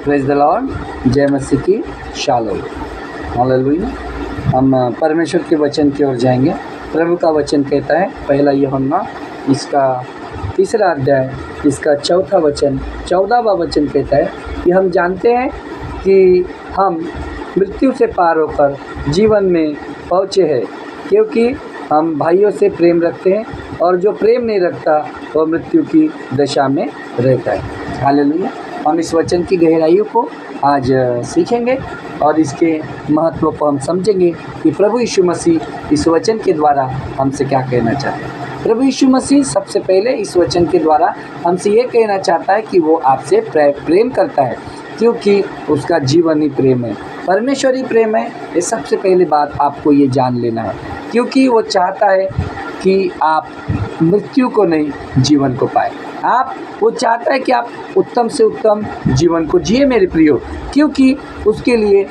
Praise the Lord. जय मसीह की shalom. Hallelujah. हम परमेश्वर के वचन की ओर जाएंगे। प्रभु का वचन कहता है, पहला यूहन्ना इसका 3 अध्याय इसका 4 वचन 14वां वचन कहता है कि हम जानते हैं कि हम मृत्यु से पार होकर जीवन में पहुँचे हैं, क्योंकि हम भाइयों से प्रेम रखते हैं, और जो प्रेम नहीं रखता वह मृत्यु की दशा में रहता है। हालेलुया। हम इस वचन की गहराइयों को आज सीखेंगे और इसके महत्व को हम समझेंगे कि प्रभु यीशु मसीह इस वचन के द्वारा हमसे क्या कहना चाहते हैं। प्रभु यीशु मसीह सबसे पहले इस वचन के द्वारा हमसे ये कहना चाहता है कि वो आपसे प्रेम करता है, क्योंकि उसका जीवन ही प्रेम है, परमेश्वरी प्रेम है। ये सबसे पहली बात आपको ये जान लेना है, क्योंकि वो चाहता है कि आप मृत्यु को नहीं, जीवन को पाए। वो चाहता है कि आप उत्तम से उत्तम जीवन को जिए मेरे प्रियो, क्योंकि उसके लिए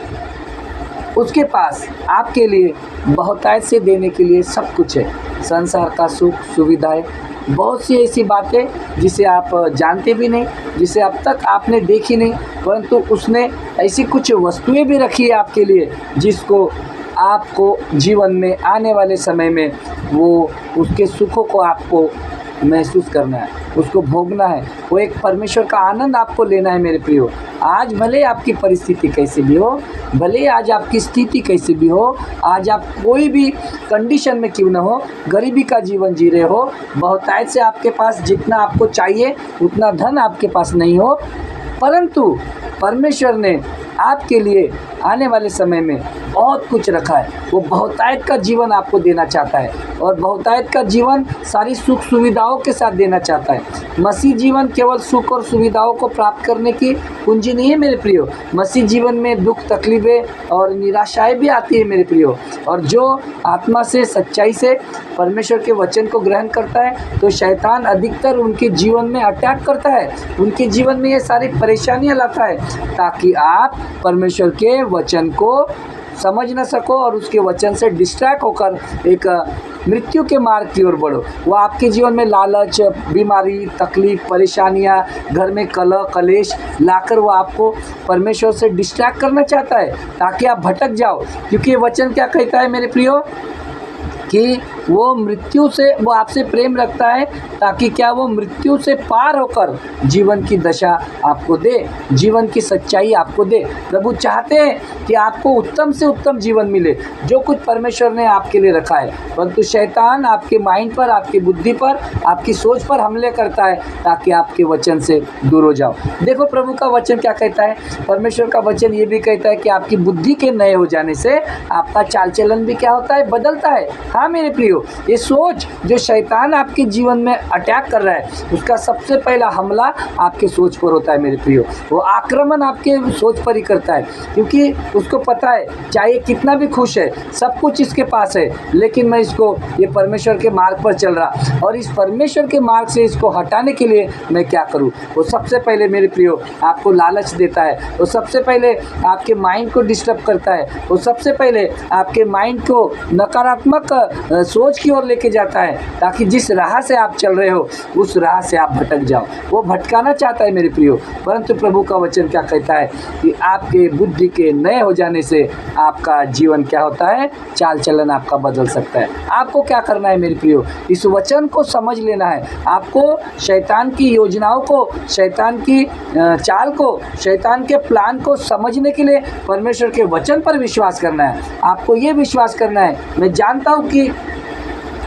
उसके पास आपके लिए बहुतायत से देने के लिए सब कुछ है। संसार का सुख, सुविधाएं, बहुत सी ऐसी बातें जिसे आप जानते भी नहीं, जिसे अब तक आपने देखी नहीं, परंतु उसने ऐसी कुछ वस्तुएं भी रखी है आपके लिए, जिसको आपको जीवन में आने वाले समय में वो उसके सुखों को आपको महसूस करना है, उसको भोगना है। वो एक परमेश्वर का आनंद आपको लेना है मेरे प्रियो। आज भले आपकी परिस्थिति कैसी भी हो, भले आज आपकी स्थिति कैसी भी हो, आज आप कोई भी कंडीशन में क्यों न हो, गरीबी का जीवन जी रहे हो, बहुतायत से आपके पास जितना आपको चाहिए उतना धन आपके पास नहीं हो, परंतु परमेश्वर ने आपके लिए आने वाले समय में बहुत कुछ रखा है। वो बहुतायत का जीवन आपको देना चाहता है, और बहुतायत का जीवन सारी सुख सुविधाओं के साथ देना चाहता है। मसीह जीवन केवल सुख और सुविधाओं को प्राप्त करने की कुंजी नहीं है मेरे प्रियो। मसीह जीवन में दुख, तकलीफें और निराशाएं भी आती है मेरे प्रियो, और जो आत्मा से, सच्चाई से परमेश्वर के वचन को ग्रहण करता है, तो शैतान अधिकतर उनके जीवन में अटैक करता है, उनके जीवन में ये सारी परेशानियां लाता है, ताकि आप परमेश्वर के वचन को समझ न सको और उसके वचन से डिस्ट्रैक्ट होकर एक मृत्यु के मार्ग की ओर बढ़ो। वो आपके जीवन में लालच, बीमारी, तकलीफ, परेशानियां, घर में कलह, कलेश लाकर वो आपको परमेश्वर से डिस्ट्रैक्ट करना चाहता है, ताकि आप भटक जाओ। क्योंकि ये वचन क्या कहता है मेरे प्रियो, कि वो मृत्यु से, वो आपसे प्रेम रखता है ताकि क्या वो मृत्यु से पार होकर जीवन की दशा आपको दे, जीवन की सच्चाई आपको दे। प्रभु चाहते हैं कि आपको उत्तम से उत्तम जीवन मिले, जो कुछ परमेश्वर ने आपके लिए रखा है, परंतु शैतान आपके माइंड पर, आपकी बुद्धि पर, आपकी सोच पर हमले करता है, ताकि आपके वचन से दूर हो जाओ। देखो प्रभु का वचन क्या कहता है। परमेश्वर का वचन ये भी कहता है कि आपकी बुद्धि के नए हो जाने से आपका चाल चलन भी क्या होता है, बदलता है। हाँ मेरे प्रियो, ये सोच जो शैतान आपके जीवन में अटैक कर रहा है, उसका सबसे पहला हमला आपके सोच पर होता है मेरे प्रियो। वो आक्रमण आपके सोच पर ही करता है, क्योंकि उसको पता है चाहे कितना भी खुश है, सब कुछ इसके पास है, लेकिन मैं इसको, ये परमेश्वर के मार्ग पर चल रहा, और इस परमेश्वर के मार्ग से इसको हटाने के लिए मैं क्या करूं। वो सबसे पहले मेरे प्रियो आपको लालच देता है, वो सबसे पहले आपके माइंड को डिस्टर्ब करता है, वो सबसे पहले आपके माइंड को नकारात्मक सोच की ओर लेके जाता है, ताकि जिस राह से आप चल रहे हो उस राह से आप भटक जाओ। वो भटकाना चाहता है मेरे प्रियो, परंतु प्रभु का वचन क्या कहता है कि आपके बुद्धि के नए हो जाने से आपका जीवन क्या होता है, चाल चलन आपका बदल सकता है। आपको क्या करना है मेरे प्रियो, इस वचन को समझ लेना है। आपको शैतान की योजनाओं को, शैतान की चाल को, शैतान के प्लान को समझने के लिए परमेश्वर के वचन पर विश्वास करना है। आपको ये विश्वास करना है, मैं जानता हूँ कि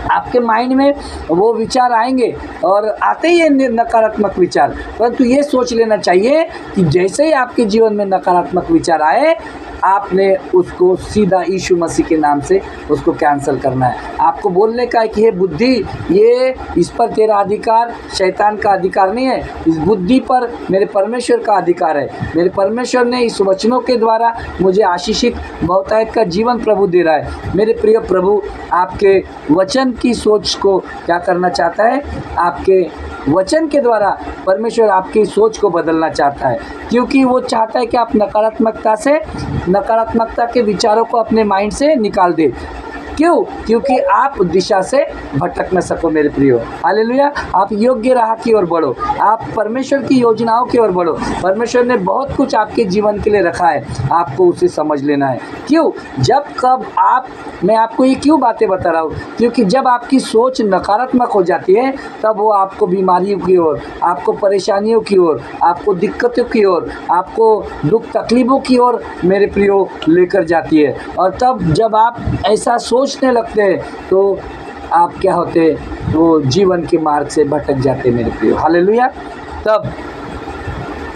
आपके माइंड में वो विचार आएंगे, और आते ही नकारात्मक विचार, परंतु ये सोच लेना चाहिए कि जैसे ही आपके जीवन में नकारात्मक विचार आए, आपने उसको सीधा यीशु मसीह के नाम से उसको कैंसिल करना है। आपको बोलने का है कि ये बुद्धि, ये इस पर तेरा अधिकार शैतान का अधिकार नहीं है, इस बुद्धि पर मेरे परमेश्वर का अधिकार है। मेरे परमेश्वर ने इस वचनों के द्वारा मुझे आशीषित बहुतायत का जीवन प्रभु दे रहा है। मेरे प्रिय प्रभु आपके वचन की सोच को क्या करना चाहता है, आपके वचन के द्वारा परमेश्वर आपकी सोच को बदलना चाहता है, क्योंकि वो चाहता है कि आप नकारात्मकता के विचारों को अपने माइंड से निकाल दे। क्यों? क्योंकि आप दिशा से भटक न सको मेरे प्रियो। हालेलुया। आप योग्य राह की ओर बढ़ो, आप परमेश्वर की योजनाओं की ओर बढ़ो। परमेश्वर ने बहुत कुछ आपके जीवन के लिए रखा है, आपको उसे समझ लेना है। क्यों? जब कब मैं आपको ये क्यों बातें बता रहा हूँ? क्योंकि जब आपकी सोच नकारात्मक हो जाती है, तब वो आपको बीमारियों की ओर, आपको परेशानियों की ओर, आपको दिक्कतों की ओर, आपको दुख तकलीफ़ों की ओर मेरे प्रियो लेकर जाती है। और तब जब आप ऐसा सोचने लगते हैं तो आप क्या होते, वो जीवन के मार्ग से भटक जाते मेरे प्रियो। हालेलुया। तब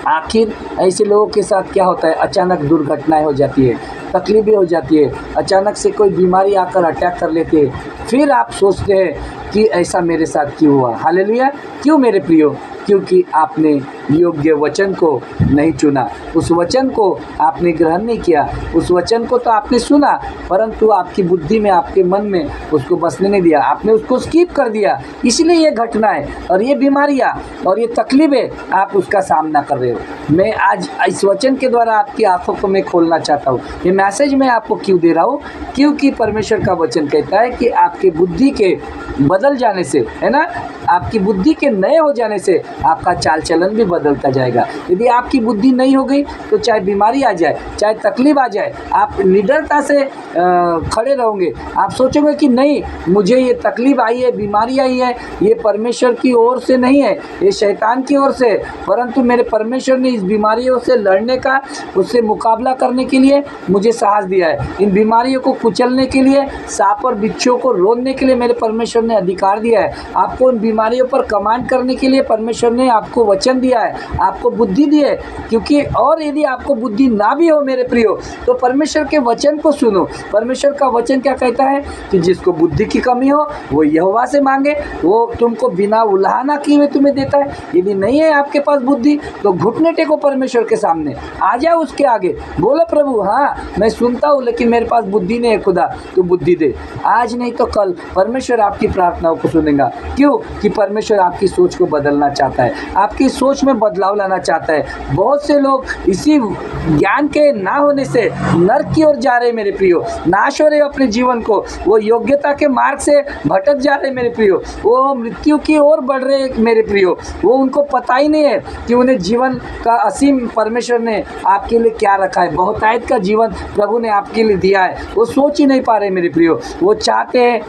आखिर ऐसे लोगों के साथ क्या होता है? अचानक दुर्घटनाएं हो जाती है, तकलीफ़ें हो जाती है, अचानक से कोई बीमारी आकर अटैक कर लेती है। फिर आप सोचते हैं कि ऐसा मेरे साथ क्यों हुआ? हालेलुया। क्यों मेरे प्रियो? क्योंकि आपने योग्य वचन को नहीं चुना, उस वचन को आपने ग्रहण नहीं किया। उस वचन को तो आपने सुना, परंतु आपकी बुद्धि में, आपके मन में उसको बसने नहीं दिया, आपने उसको स्किप कर दिया। इसलिए ये घटनाएं और ये बीमारियां और ये तकलीफ़ें आप उसका सामना कर रहे हो। मैं आज इस वचन के द्वारा आपकी आंखों को मैं खोलना चाहता हूँ। ये मैसेज मैं आपको क्यों दे रहा हूँ? क्योंकि परमेश्वर का वचन कहता है कि आपकी बुद्धि के बदल जाने से, है ना, आपकी बुद्धि के नए हो जाने से आपका चाल चलन भी बदलता जाएगा। यदि आपकी बुद्धि नहीं हो गई तो चाहे बीमारी आ जाए, चाहे तकलीफ आ जाए, आप निडरता से खड़े रहोगे। आप सोचोगे कि नहीं, मुझे ये तकलीफ आई है, बीमारी आई है, ये परमेश्वर की ओर से नहीं है, ये शैतान की ओर से, परंतु मेरे परमेश्वर ने इस बीमारियों से लड़ने का, उससे मुकाबला करने के लिए मुझे साहस दिया है। इन बीमारियों को कुचलने के लिए, सांप और बिच्छुओं को रोकने के लिए मेरे परमेश्वर ने अधिकार दिया है। आपको इन बीमारियों पर कमांड करने के लिए परमेश्वर ने आपको वचन दिया है, आपको बुद्धि दी है। क्योंकि और यदि आपको बुद्धि ना भी हो मेरे प्रियो, तो परमेश्वर के वचन को सुनो। परमेश्वर का वचन क्या कहता है कि जिसको बुद्धि की कमी हो वो यहोवा से मांगे, वो तुमको बिना उलाहना किए हुए तुम्हें देता है। यदि नहीं है आपके पास बुद्धि, तो घुटने टेको परमेश्वर के सामने, आ जाओ उसके आगे, बोलो प्रभु हाँ मैं सुनता हूँ, लेकिन मेरे पास बुद्धि नहीं है, खुदा तू बुद्धि दे। आज नहीं तो कल परमेश्वर आपकी प्रार्थनाओं को सुनेगा। क्यों? कि परमेश्वर आपकी सोच को बदलना चाहता है, आपकी सोच में बदलाव लाना चाहता है। बहुत से लोग इसी ज्ञान के ना होने से नरक की ओर जा रहे मेरे प्रियो, नाश हो रहे अपने जीवन को, वो योग्यता के मार्ग से भटक जा रहे मेरे प्रियो, वो मृत्यु की ओर बढ़ रहे मेरे प्रियो। वो उनको पता ही नहीं है कि उन्हें जीवन का असीम परमेश्वर ने आपके लिए क्या रखा है, बहुतायत का जीवन प्रभु ने आपके लिए दिया है। वो सोच ही नहीं पा रहे मेरे प्रियो। वो चाहते हैं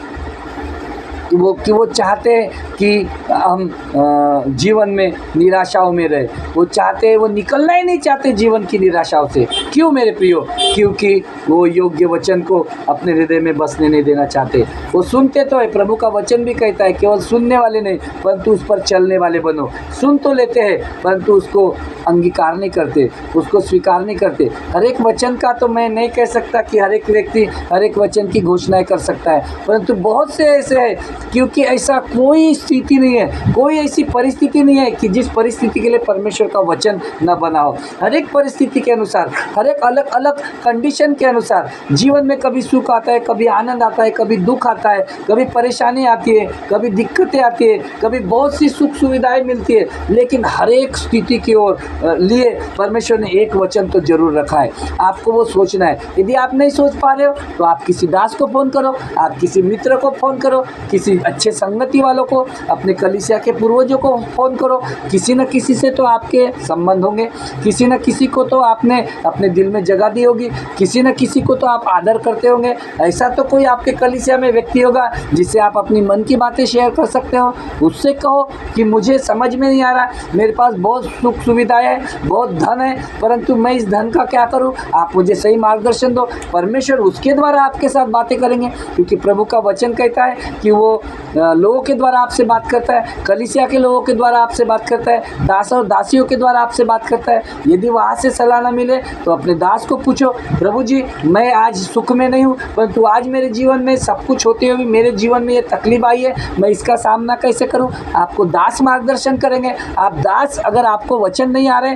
वो चाहते हैं कि हम जीवन में निराशाओं में रहे। वो चाहते हैं, वो निकलना ही नहीं चाहते जीवन की निराशाओं से। क्यों मेरे प्रियो? क्योंकि वो योग्य वचन को अपने हृदय में बसने नहीं देना चाहते। वो सुनते तो है, प्रभु का वचन भी कहता है केवल सुनने वाले नहीं परंतु उस पर चलने वाले बनो। सुन तो लेते हैं परंतु उसको अंगीकार नहीं करते, उसको स्वीकार नहीं करते। हर एक वचन का तो मैं नहीं कह सकता कि हर एक व्यक्ति हर एक वचन की घोषणाएं कर सकता है, परंतु बहुत से ऐसे है, क्योंकि ऐसा कोई स्थिति नहीं है, कोई ऐसी परिस्थिति नहीं है कि जिस परिस्थिति के लिए परमेश्वर का वचन न बना हो। हर एक परिस्थिति के अनुसार, हर एक अलग अलग कंडीशन के अनुसार जीवन में कभी सुख आता है, कभी आनंद आता है, कभी दुख आता है, कभी परेशानी आती है, कभी दिक्कतें आती है, कभी बहुत सी सुख सुविधाएं मिलती है, लेकिन हर एक स्थिति की ओर लिए परमेश्वर ने एक वचन तो जरूर रखा है। आपको वो सोचना है। यदि आप नहीं सोच पा रहे हो तो आप किसी दास को फ़ोन करो, आप किसी मित्र को फ़ोन करो, किसी अच्छे संगति वालों को, अपने कलीसिया के पूर्वजों को फ़ोन करो। किसी न किसी से तो आपके संबंध होंगे, किसी न किसी को तो आपने अपने दिल में जगह दी होगी, किसी न किसी को तो आप आदर करते होंगे। ऐसा तो कोई आपके कलीसिया में व्यक्ति होगा जिससे आप अपनी मन की बातें शेयर कर सकते हो। उससे कहो कि मुझे समझ में नहीं आ रहा, मेरे पास बहुत सुख सुविधाएं है, बहुत धन है, परंतु मैं इस धन का क्या करूं, आप मुझे सही मार्गदर्शन दो। परमेश्वर उसके द्वारा आपके साथ बातें करेंगे, क्योंकि प्रभु का वचन कहता है कि वो लोगों के द्वारा आपसे बात करता है, कलीसिया के लोगों के द्वारा आपसे बात करता है, दास और दासियों के द्वारा आपसे बात करता है। यदि वहाँ से सलाह न मिले तो अपने दास को पूछो, प्रभु जी मैं आज सुख में नहीं हूँ, परंतु आज मेरे जीवन में सब कुछ होते हुए मेरे जीवन में ये तकलीफ आई है, मैं इसका सामना कैसे करूँ। आपको दास मार्गदर्शन करेंगे। आप दास, अगर आपको वचन नहीं आ रहे,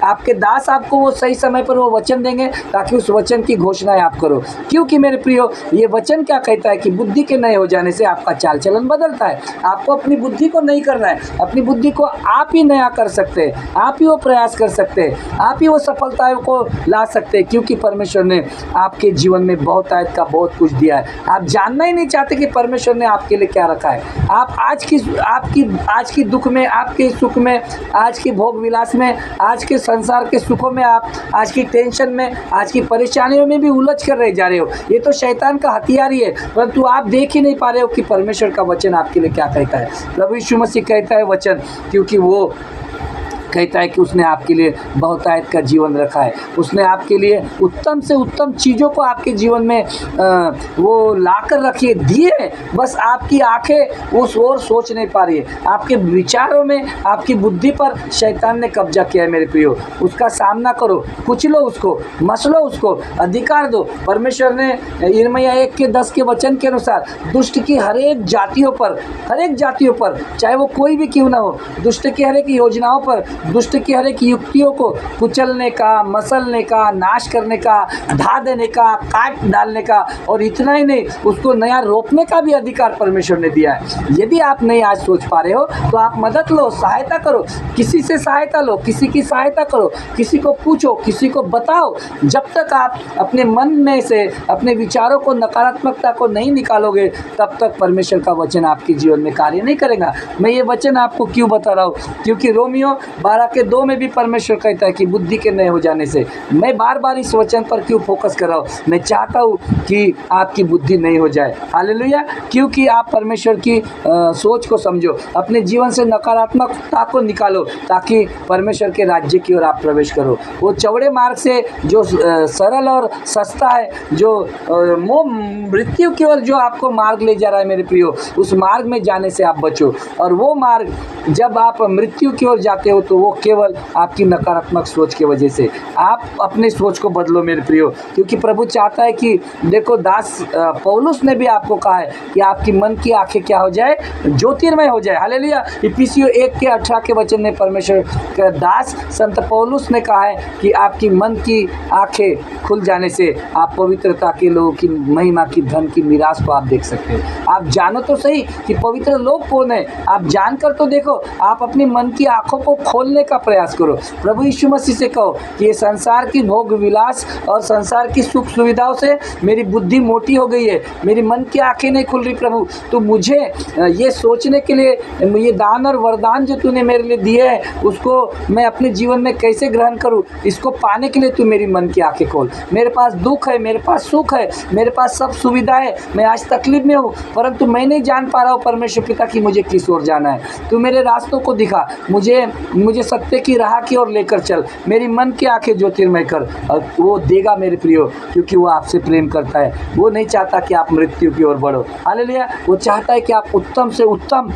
आपके दास आपको वो सही समय पर वो वचन देंगे ताकि उस वचन की घोषणाएं आप करो। क्योंकि मेरे प्रियो, ये वचन क्या कहता है कि बुद्धि के नए हो जाए जाने से आपका चाल चलन बदलता है। आपको अपनी बुद्धि को नहीं करना है, अपनी बुद्धि को आप ही नया कर सकते हैं, आप ही वो प्रयास कर सकते हैं, आप ही वो सफलताओं को ला सकते हैं, क्योंकि परमेश्वर ने आपके जीवन में बहुतायत का बहुत कुछ दिया है। आप जानना ही नहीं चाहते कि परमेश्वर ने आपके लिए क्या रखा है। आप आज की दुख में, आपके सुख में, आज के भोग विलास में, आज के संसार के सुखों में, आप आज की टेंशन में, आज की परेशानियों में भी उलझ कर रह जा रहे हो। ये तो शैतान का हथियार ही है, परंतु आप देख ही नहीं पा रहे हो कि परमेश्वर का वचन आपके लिए क्या कहता है। प्रभु यीशु मसीह कहता है वचन, क्योंकि वो कहता है कि उसने आपके लिए बहुतायत का जीवन रखा है। उसने आपके लिए उत्तम से उत्तम चीज़ों को आपके जीवन में वो लाकर रखिए दिए, बस आपकी आंखें उस ओर सोच नहीं पा रही है। आपके विचारों में, आपकी बुद्धि पर शैतान ने कब्जा किया है मेरे प्रियो। उसका सामना करो, कुचलो उसको, मसलो उसको, अधिकार दो। परमेश्वर ने यिर्मयाह 1:10 के वचन के अनुसार दुष्ट की हर एक जातियों पर, चाहे वो कोई भी क्यों ना हो, दुष्ट की हर एक योजनाओं पर, दुष्ट की हर एक युक्तियों को कुचलने का, मसलने का, नाश करने का, ढा देने का, काट डालने का, और इतना ही नहीं, उसको नया रोपने का भी अधिकार परमेश्वर ने दिया है। यदि आप नहीं आज सोच पा रहे हो तो आप मदद लो, सहायता करो, किसी से सहायता लो, किसी की सहायता करो, किसी को पूछो, किसी को बताओ। जब तक आप अपने मन में से अपने विचारों को, नकारात्मकता को नहीं निकालोगे, तब तक परमेश्वर का वचन आपके जीवन में कार्य नहीं करेगा। मैं ये वचन आपको क्यों बता रहा हूँ? क्योंकि रोमियो 12:2 में भी परमेश्वर कहता है कि बुद्धि के नए हो जाने से। मैं बार बार इस वचन पर क्यों फोकस कर रहा हूँ? मैं चाहता हूँ कि आपकी बुद्धि नई हो जाए। हालेलुया। क्योंकि आप परमेश्वर की सोच को समझो, अपने जीवन से नकारात्मकता को निकालो, ताकि परमेश्वर के राज्य की ओर आप प्रवेश करो। वो चौड़े मार्ग से जो सरल और सस्ता है, जो मृत्यु की ओर जो आपको मार्ग ले जा रहा है मेरे प्रियो, उस मार्ग में जाने से आप बचो। और वो मार्ग जब आप मृत्यु की ओर जाते हो तो वो केवल आपकी नकारात्मक सोच की वजह से। आप अपने सोच को बदलो मेरे प्रियो, क्योंकि प्रभु चाहता है कि देखो, दास पौलुस ने भी आपको कहा है कि आपकी मन की आंखें क्या हो जाए? ज्योतिर्मय हो जाए। हालेलुया। इफिसियों 1:18 के वचन में परमेश्वर का दास संत पौलुस ने कहा है कि आपकी मन की आंखें खुल जाने से आप पवित्रता के लोगों की महिमा की, धन की मीरास को आप देख सकते हैं। आप जानो तो सही कि पवित्र लोग कौन है, आप जानकर तो देखो। आप अपनी मन की आंखों को खोलने का प्रयास करो। प्रभु यीशु मसीह से कहो कि ये संसार की भोग विलास और संसार की सुख सुविधाओं से मेरी बुद्धि मोटी हो गई है, मेरी मन की आंखें नहीं खुल रही। प्रभु, तो मुझे ये सोचने के लिए, ये दान और वरदान जो तूने मेरे लिए दिए हैं, उसको मैं अपने जीवन में कैसे ग्रहण करूं, इसको पाने के लिए तू मेरी मन की आंखें खोल। मेरे पास दुख है, मेरे पास सुख है, मेरे पास सब सुविधा है, मैं आज तकलीफ में हूँ, परंतु मैं नहीं जान पा रहा हूँ परमेश्वर पिता कि मुझे किस ओर जाना है। तू मेरे रास्तों को दिखा, मुझे सत्य की राह की ओर लेकर चल, मेरी मन की आंखें ज्योतिर्मय कर। और वो देगा मेरे प्रियो, क्योंकि वो आपसे प्रेम करता है। वो नहीं चाहता कि आप मृत्यु की ओर बढ़ो। हालेलुया। वो चाहता है कि आप उत्तम से उत्तम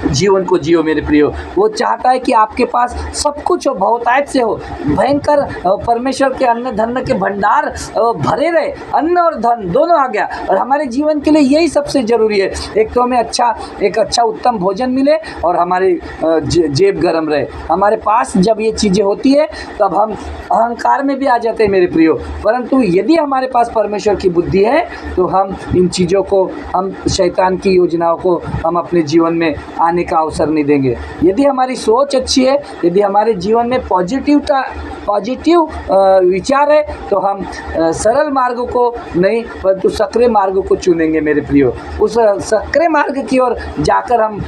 जीवन को जियो मेरे प्रियो। वो चाहता है कि आपके पास सब कुछ हो, बहुतायत से हो, भयंकर परमेश्वर के अन्न धन के भंडार भरे रहे। अन्न और धन दोनों आ गया, और हमारे जीवन के लिए यही सबसे ज़रूरी है। एक तो हमें एक अच्छा उत्तम भोजन मिले, और हमारी जेब गर्म रहे। हमारे पास जब ये चीज़ें होती है तब हम अहंकार में भी आ जाते हैं मेरे प्रियो। परंतु यदि हमारे पास परमेश्वर की बुद्धि है तो हम इन चीज़ों को, हम शैतान की योजनाओं को हम अपने जीवन में आने का अवसर नहीं देंगे। यदि हमारी सोच अच्छी है, यदि हमारे जीवन में पॉजिटिव विचार है, तो हम सरल मार्ग को नहीं परंतु सक्रिय मार्ग को चुनेंगे मेरे प्रियो। उस सक्रिय मार्ग की ओर जाकर हम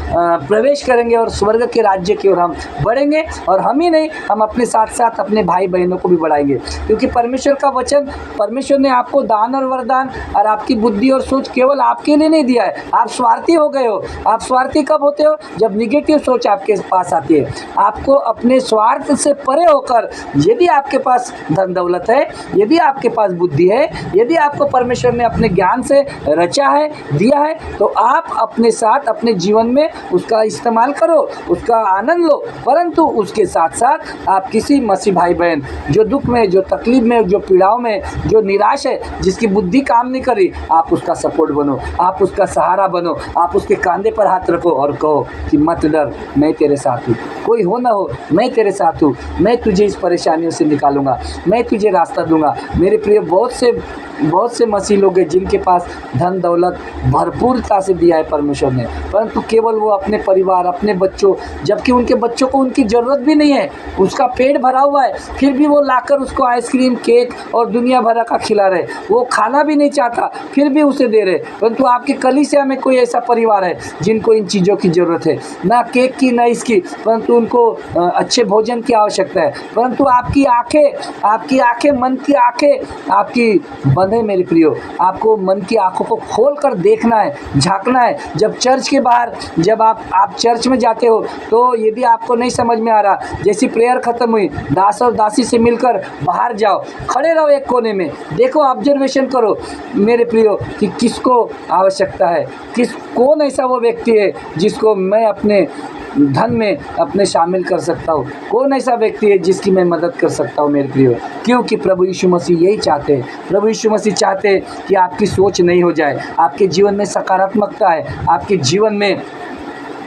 प्रवेश करेंगे और स्वर्ग के राज्य की ओर हम बढ़ेंगे। और हम ही नहीं, हम अपने साथ साथ अपने भाई बहनों को भी बढ़ाएंगे, क्योंकि परमेश्वर का वचन, परमेश्वर ने आपको दान और वरदान और आपकी बुद्धि और सोच केवल आपके लिए नहीं दिया है। आप स्वार्थी हो गए हो। आप स्वार्थी कब होते हो? जब निगेटिव सोच आपके पास आती है। आपको अपने स्वार्थ से परे होकर, यदि आपके पास धन दौलत है, यदि आपके पास बुद्धि है, यदि आपको परमेश्वर ने अपने ज्ञान से रचा है, दिया है, तो आप अपने साथ अपने जीवन में उसका इस्तेमाल करो, उसका आनंद लो। परंतु उसके साथ साथ आप किसी मसीह भाई बहन जो दुख में, जो तकलीफ में, जो पीड़ाओं में, जो निराश है, जिसकी बुद्धि काम नहीं करी, आप उसका सपोर्ट बनो, आप उसका सहारा बनो, आप उसके कंधे पर हाथ रखो और कहो कि मत डर, मैं तेरे साथ हूँ। कोई हो ना हो, मैं तेरे साथ हूँ। मैं तुझे इस परेशानियों से निकालूंगा, मैं तुझे रास्ता दूंगा। मेरे प्रिय, बहुत से बहुत से मसीह लोग हैं जिनके पास धन दौलत भरपूरता से दिया है परमेश्वर ने, परंतु केवल वो अपने परिवार, अपने बच्चों, जबकि उनके बच्चों को उनकी ज़रूरत भी नहीं है, उसका पेट भरा हुआ है, फिर भी वो लाकर उसको आइसक्रीम, केक और दुनिया भर का खिला रहे। वो खाना भी नहीं चाहता, फिर भी उसे दे रहे। परंतु आपके कलीसिया में कोई ऐसा परिवार है जिनको इन चीज़ों की ज़रूरत है, ना केक की ना इसकी, परंतु उनको अच्छे भोजन की आवश्यकता है। परंतु आपकी आंखें, मन की आंखें आपकी बंद है मेरे प्रियो। आपको मन की आंखों को खोल कर देखना है, झांकना है। जब चर्च के बाहर, जब आप चर्च में जाते हो, तो यदि आपको नहीं समझ में आ रहा, जैसी प्रेयर खत्म हुई, दास और दासी से मिलकर बाहर जाओ, खड़े रहो एक कोने में, देखो, ऑब्जर्वेशन करो मेरे प्रियो कि किसको आवश्यकता है, कौन ऐसा वो व्यक्ति है जिसको मैं अपने धन में अपने शामिल कर सकता हूँ, कौन ऐसा व्यक्ति है जिसकी मैं मदद कर सकता हूँ मेरे प्रियो। क्योंकि प्रभु यीशु मसीह यही चाहते हैं। प्रभु यीशु मसीह चाहते हैं कि आपकी सोच नहीं हो जाए, आपके जीवन में सकारात्मकता है। आपके जीवन में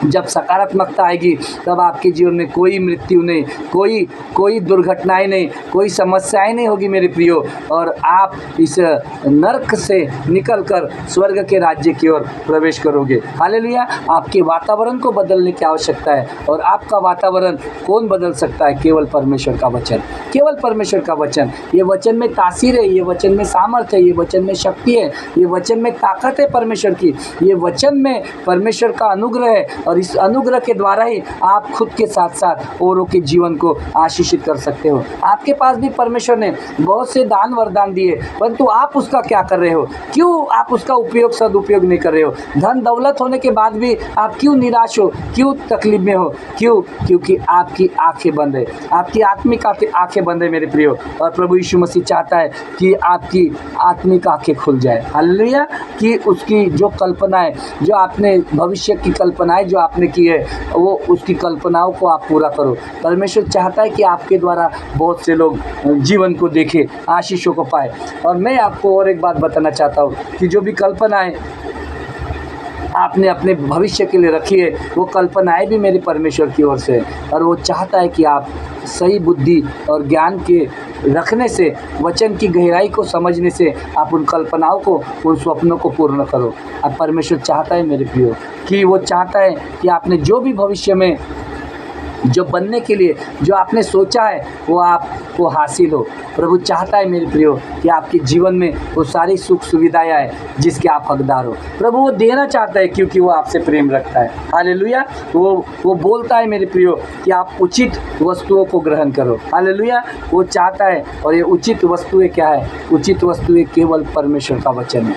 जब सकारात्मकता आएगी तब आपके जीवन में कोई मृत्यु नहीं, कोई दुर्घटनाएं नहीं, कोई समस्याएं नहीं होगी मेरे प्रियो, और आप इस नरक से निकलकर स्वर्ग के राज्य की ओर प्रवेश करोगे। हालेलुया। आपके वातावरण को बदलने की आवश्यकता है, और आपका वातावरण कौन बदल सकता है? केवल परमेश्वर का वचन, केवल परमेश्वर का वचन। ये वचन में तासीर है, ये वचन में सामर्थ्य है, ये वचन में शक्ति है, ये वचन में ताकत है परमेश्वर की, ये वचन में परमेश्वर का अनुग्रह है, और इस अनुग्रह के द्वारा ही आप खुद के साथ साथ औरों के जीवन को आशीषित कर सकते हो। आपके पास भी परमेश्वर ने बहुत से दान वरदान दिए, परंतु आप उसका क्या कर रहे हो? क्यों आप उसका सदुपयोग नहीं कर रहे हो? धन दौलत होने के बाद भी आप क्यों निराश हो, क्यों तकलीफ में हो? क्योंकि आपकी आंखें बंद है, आपकी आत्मिक आंखें बंद है मेरे प्रियो। और प्रभु यीशु मसीह चाहता है कि आपकी आत्मिक आंखें खुल जाए। हालेलुया। कि उसकी जो कल्पना है, जो आपने भविष्य की कल्पनाएं जो आपने की है, वो उसकी कल्पनाओं को आप पूरा करो। परमेश्वर चाहता है कि आपके द्वारा बहुत से लोग जीवन को देखें, आशीषों को पाए। और मैं आपको और एक बात बताना चाहता हूँ कि जो भी कल्पनाएं आपने अपने भविष्य के लिए रखी है, वो कल्पनाएं भी मेरे परमेश्वर की ओर से, और वो चाहता है कि आप सही बुद्धि और ज्ञान के रखने से, वचन की गहराई को समझने से आप उन कल्पनाओं को, उन स्वप्नों को पूर्ण करो। अब परमेश्वर चाहता है मेरे प्रियो कि वो चाहता है कि आपने जो भी भविष्य में जो बनने के लिए जो आपने सोचा है वो आपको हासिल हो। प्रभु चाहता है मेरे प्रियो कि आपके जीवन में वो सारी सुख सुविधाएं आए जिसके आप हकदार हो। प्रभु वो देना चाहता है क्योंकि वो आपसे प्रेम रखता है। हालेलुया। वो बोलता है मेरे प्रियो कि आप उचित वस्तुओं को ग्रहण करो। हालेलुया। वो चाहता है, और ये उचित वस्तुएं क्या है? उचित वस्तुएं केवल परमेश्वर का वचन है,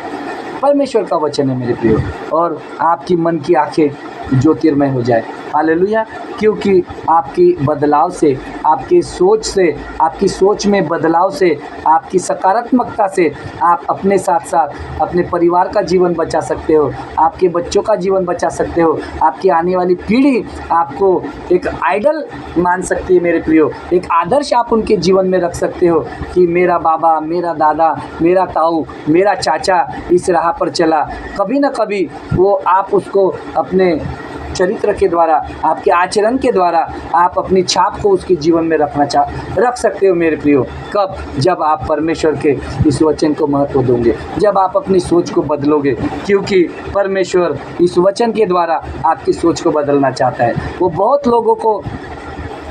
परमेश्वर का वचन है मेरे प्रियो। और आपकी मन की आंखें ज्योतिर्मय हो जाए। हालेलुया। क्योंकि आपकी बदलाव से, आपकी सोच से, आपकी सोच में बदलाव से, आपकी सकारात्मकता से आप अपने साथ साथ अपने परिवार का जीवन बचा सकते हो, आपके बच्चों का जीवन बचा सकते हो। आपकी आने वाली पीढ़ी आपको एक आइडल मान सकती है मेरे प्रियो, एक आदर्श आप उनके जीवन में रख सकते हो कि मेरा बाबा, मेरा दादा, मेरा ताऊ, मेरा चाचा इस राह पर चला। कभी ना कभी वो आप उसको अपने चरित्र के द्वारा, आपके आचरण के द्वारा आप अपनी छाप को उसके जीवन में रख सकते हो मेरे प्रियो। कब? जब आप परमेश्वर के इस वचन को महत्व दोगे, जब आप अपनी सोच को बदलोगे, क्योंकि परमेश्वर इस वचन के द्वारा आपकी सोच को बदलना चाहता है। वो बहुत लोगों को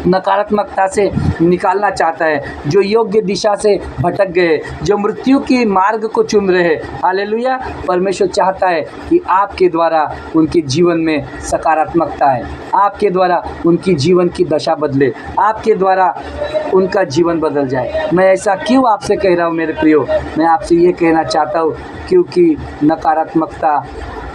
नकारात्मकता से निकालना चाहता है, जो योग्य दिशा से भटक गए, जो मृत्यु की मार्ग को चुन रहे। हालेलुया। परमेश्वर चाहता है कि आपके द्वारा उनके जीवन में सकारात्मकता है, आपके द्वारा उनकी जीवन की दशा बदले, आपके द्वारा उनका जीवन बदल जाए। मैं ऐसा क्यों आपसे कह रहा हूँ मेरे प्रियो? मैं आपसे ये कहना चाहता हूँ क्योंकि नकारात्मकता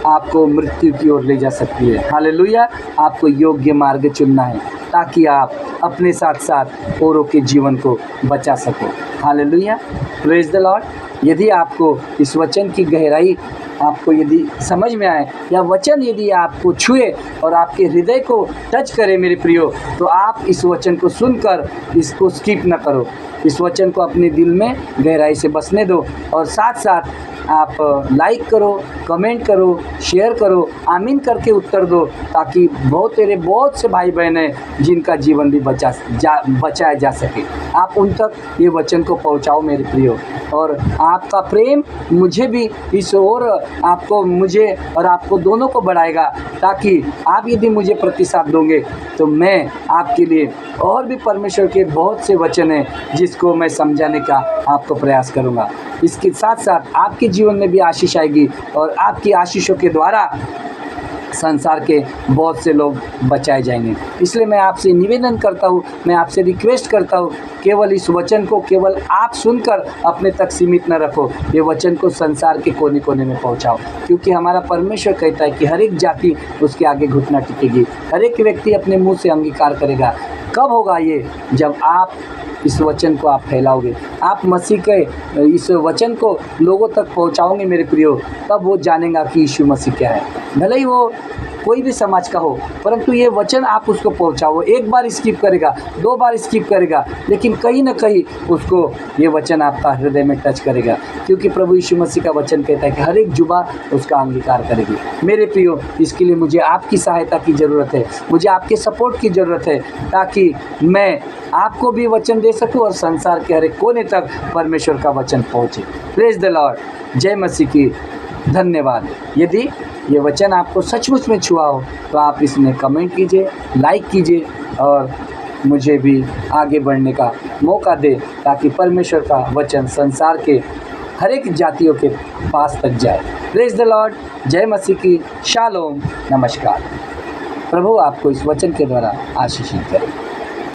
आपको मृत्यु की ओर ले जा सकती है। हालेलुया। आपको योग्य मार्ग चुनना है ताकि आप अपने साथ साथ औरों के जीवन को बचा सको। हालेलुया। Praise the Lord. यदि आपको इस वचन की गहराई आपको यदि समझ में आए, या वचन यदि आपको छुए और आपके हृदय को टच करे मेरे प्रियो, तो आप इस वचन को सुनकर इसको स्किप न करो। इस वचन को अपने दिल में गहराई से बसने दो, और साथ साथ आप लाइक करो, कमेंट करो, शेयर करो, आमीन करके उत्तर दो, ताकि बहुत से भाई बहन हैं जिनका जीवन भी बचाया जा सके। आप उन तक ये वचन को पहुंचाओ मेरे प्रियो। और आपका प्रेम मुझे भी इस ओर मुझे और आपको दोनों को बढ़ाएगा, ताकि आप यदि मुझे प्रतिसाद दोगे तो मैं आपके लिए और भी परमेश्वर के बहुत से वचन हैं जिसको मैं समझाने का आपको प्रयास करूँगा। इसके साथ साथ आपके जीवन में भी आशीष आएगी और आपकी आशीषों के द्वारा संसार के बहुत से लोग बचाए जाएंगे। इसलिए मैं आपसे निवेदन करता हूँ, मैं आपसे रिक्वेस्ट करता हूँ, केवल इस वचन को केवल आप सुनकर अपने तक सीमित न रखो, ये वचन को संसार के कोने कोने में पहुँचाओ, क्योंकि हमारा परमेश्वर कहता है कि हर एक जाति उसके आगे घुटना टेकेगी, हर एक व्यक्ति अपने मुंह से अंगीकार करेगा। कब होगा ये? जब आप इस वचन को आप फैलाओगे, आप मसीह के इस वचन को लोगों तक पहुंचाओगे मेरे प्रियो, तब वो जानेगा कि यीशु मसीह क्या है। भले ही वो कोई भी समाज का हो, परंतु ये वचन आप उसको पहुंचाओ। एक बार स्किप करेगा, 2 बार स्किप करेगा, लेकिन कहीं ना कहीं उसको ये वचन आपका हृदय में टच करेगा, क्योंकि प्रभु यीशु मसीह का वचन कहता है कि हर एक जुबान उसका अंगीकार करेगी। मेरे प्रियो, इसके लिए मुझे आपकी सहायता की ज़रूरत है, मुझे आपके सपोर्ट की ज़रूरत है, ताकि मैं आपको भी वचन दे सकूं और संसार के हर एक कोने तक परमेश्वर का वचन पहुंचे। Praise the Lord. जय मसीह की। धन्यवाद। यदि ये वचन आपको सचमुच में छुआ हो तो आप इसमें कमेंट कीजिए, लाइक कीजिए और मुझे भी आगे बढ़ने का मौका दे, ताकि परमेश्वर का वचन संसार के हर एक जातियों के पास तक जाए। Praise the Lord. जय मसीह की। शालोम। नमस्कार। प्रभु आपको इस वचन के द्वारा आशीषित करे।